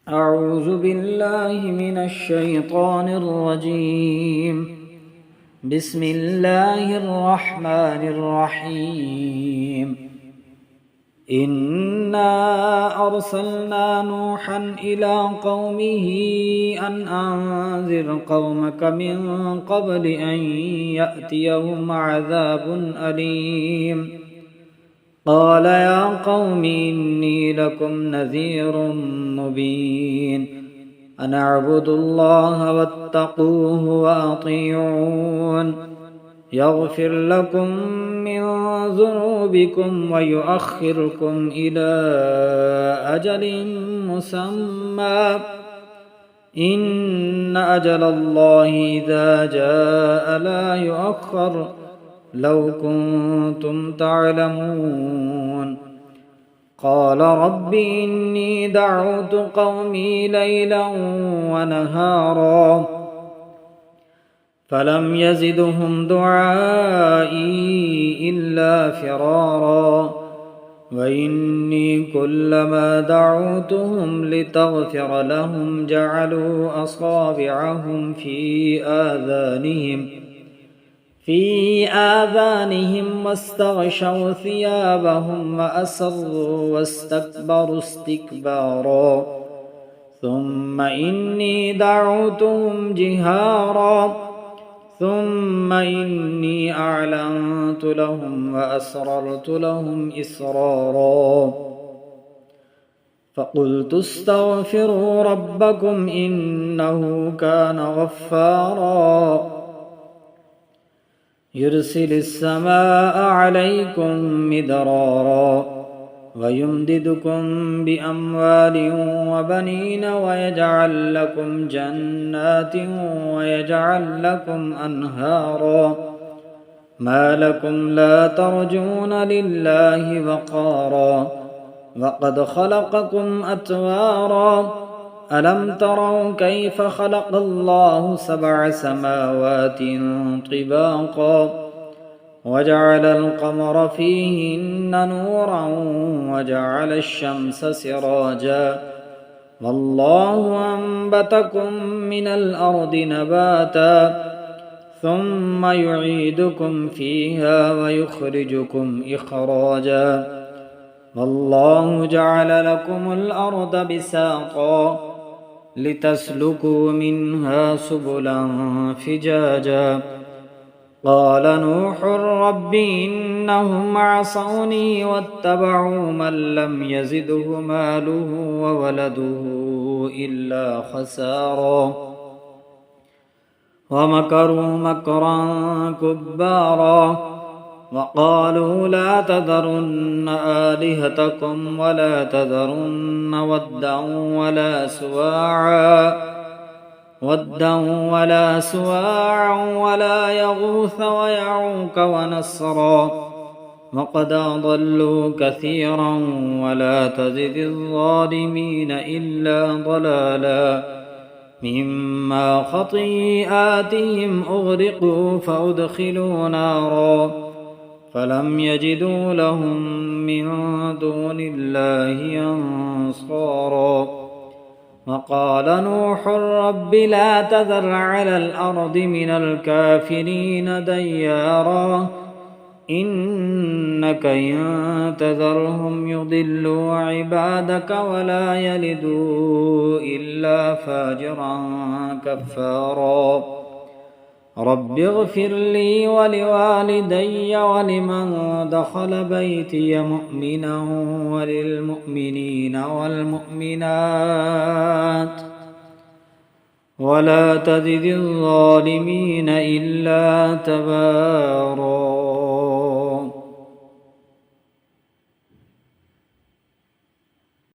أعوذ بالله من الشيطان الرجيم. بسم الله الرحمن الرحيم. إنا أرسلنا نوحا إلى قومه أن أنذر قومك من قبل أن يأتيهم عذاب أليم. قال يا قوم إني لكم نذير مبين أن اعبدوا الله واتقوه وأطيعون يغفر لكم من ذنوبكم ويؤخركم إلى أجل مسمى إن أجل الله إذا جاء لا يؤخر لو كنتم تعلمون. قال رب إني دعوت قومي ليلا ونهارا فلم يزدهم دعائي إلا فرارا وإني كلما دعوتهم لتغفر لهم جعلوا أصابعهم في آذانهم واستغشوا ثيابهم وأسروا واستكبروا استكبارا ثم إني دعوتهم جهارا ثم إني أعلنت لهم وأسررت لهم إسرارا فقلت استغفروا ربكم إنه كان غفارا يرسل السماء عليكم مدرارا ويمددكم بأموال وبنين ويجعل لكم جنات ويجعل لكم أنهارا ما لكم لا ترجون لله وقارا وقد خلقكم أطوارا ألم تروا كيف خلق الله 7 سماوات طباقا وجعل القمر فيهن نورا وجعل الشمس سراجا والله أنبتكم من الأرض نباتا ثم يعيدكم فيها ويخرجكم إخراجا والله جعل لكم الأرض بساطا لتسلكوا منها سبلا فجاجا قال نوح رب إنهم عصوني واتبعوا من لم يزده ماله وولده إلا خسارا ومكروا مكرا كبارا وقالوا لا تذرن آلهتكم ولا تذرن ودا ولا سواعا ولا يغوث ويعوق ونسرا وقد أضلوا كثيرا ولا تزد الظالمين إلا ضلالا مما خطيئاتهم أغرقوا فأدخلوا نارا فلم يجدوا لهم من دون الله أنصارا وقال نوح رب لا تذر على الأرض من الكافرين ديارا إنك إن تذرهم يضلوا عبادك ولا يلدوا إلا فاجرا كفارا رب اغفر لي ولوالدي ولمن دخل بيتي مؤمنا وللمؤمنين والمؤمنات ولا تزد الظالمين إلا تبارا.